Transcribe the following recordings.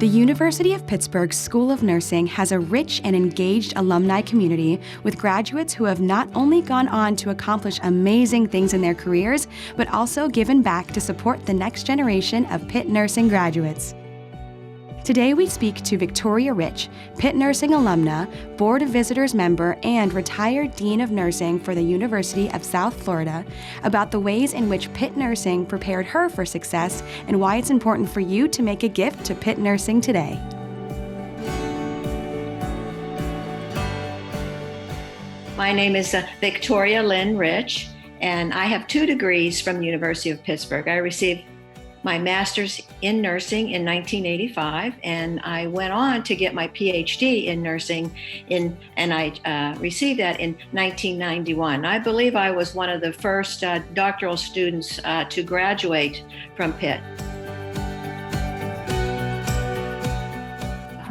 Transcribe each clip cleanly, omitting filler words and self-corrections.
The University of Pittsburgh School of Nursing has a rich and engaged alumni community with graduates who have not only gone on to accomplish amazing things in their careers, but also given back to support the next generation of Pitt nursing graduates. Today we speak to Victoria Rich, Pitt Nursing alumna, Board of Visitors member, and retired Dean of Nursing for the University of South Florida, about the ways in which Pitt Nursing prepared her for success and why it's important for you to make a gift to Pitt Nursing today. My name is Victoria Lynn Rich, and I have 2 degrees from the University of Pittsburgh. I received my master's in nursing in 1985, and I went on to get my PhD in nursing and I received that in 1991. I believe I was one of the first doctoral students to graduate from Pitt.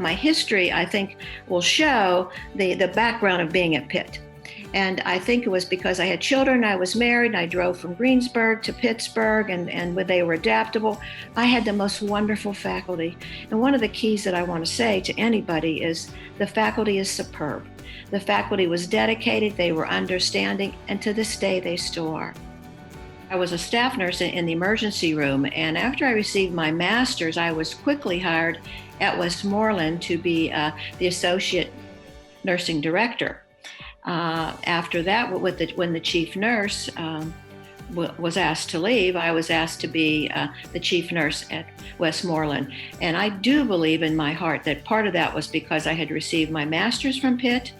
My history, I think, will show the background of being at Pitt. And I think it was because I had children, I was married, and I drove from Greensburg to Pittsburgh, and when they were adaptable, I had the most wonderful faculty. And one of the keys that I want to say to anybody is the faculty is superb. The faculty was dedicated, they were understanding, and to this day they still are. I was a staff nurse in the emergency room, and after I received my master's, I was quickly hired at Westmoreland to be the associate nursing director. After that, when the chief nurse was asked to leave, I was asked to be the chief nurse at Westmoreland. And I do believe in my heart that part of that was because I had received my master's from Pitt,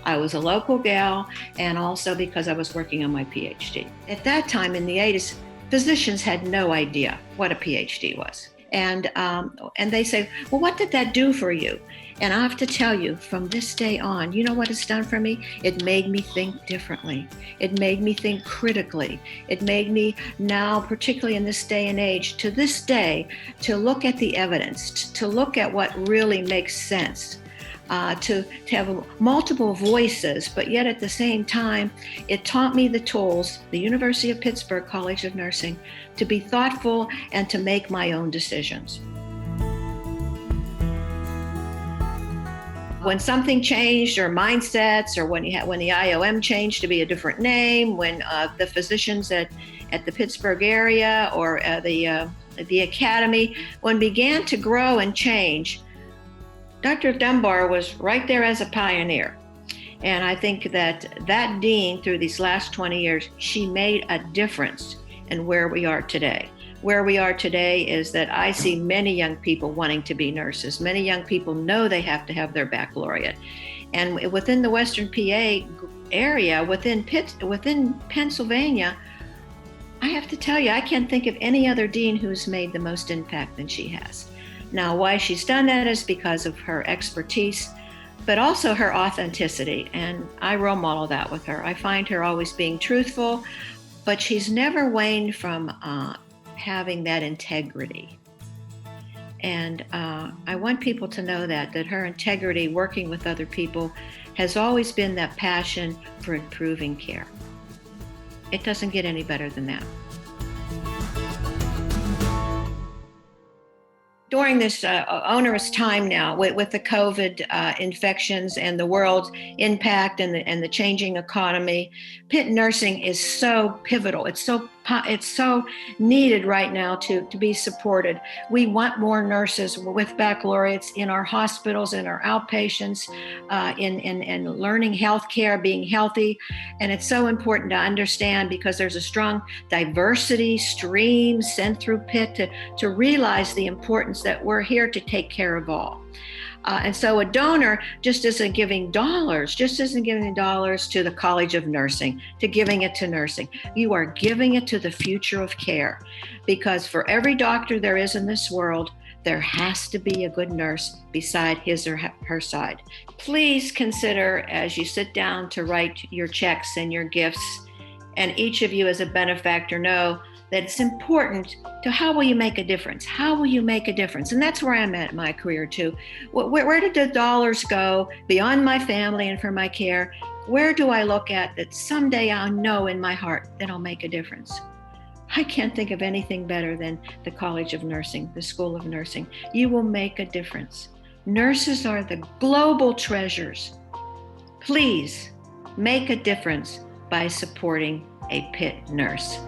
I was a local gal, and also because I was working on my PhD. At that time in the 80s, physicians had no idea what a PhD was. And they say, well, what did that do for you? And I have to tell you, from this day on, you know what it's done for me? It made me think differently. It made me think critically. It made me now, particularly in this day and age, to this day, to look at the evidence, to look at what really makes sense. To have multiple voices, but yet at the same time, it taught me the tools, the University of Pittsburgh College of Nursing, to be thoughtful and to make my own decisions. When something changed, or mindsets, or when the IOM changed to be a different name, when the physicians at the Pittsburgh area or the academy, when began to grow and change, Dr. Dunbar was right there as a pioneer. And I think that dean, through these last 20 years, she made a difference in where we are today. Where we are today is that I see many young people wanting to be nurses. Many young people know they have to have their baccalaureate. And within the Western PA area, within Pennsylvania, I have to tell you, I can't think of any other dean who's made the most impact than she has. Now, why she's done that is because of her expertise, but also her authenticity. And I role model that with her. I find her always being truthful, but she's never waned from having that integrity. And I want people to know that her integrity, working with other people, has always been that passion for improving care. It doesn't get any better than that. During this onerous time now with the COVID infections and the world's impact and the changing economy, Pitt Nursing is so pivotal. It's so needed right now to be supported. We want more nurses with baccalaureates in our hospitals, in our outpatients, in learning healthcare, being healthy. And it's so important to understand, because there's a strong diversity stream sent through Pitt to realize the importance that we're here to take care of all. And so a donor just isn't giving dollars to the College of Nursing, to giving it to nursing. You are giving it to the future of care, because for every doctor there is in this world, there has to be a good nurse beside his or her side. Please consider, as you sit down to write your checks and your gifts, and each of you as a benefactor know that it's important to how will you make a difference? How will you make a difference? And that's where I'm at in my career too. Where did the dollars go beyond my family and for my care? Where do I look at that someday I'll know in my heart that I'll make a difference? I can't think of anything better than the College of Nursing, the School of Nursing. You will make a difference. Nurses are the global treasures. Please make a difference by supporting a Pitt nurse.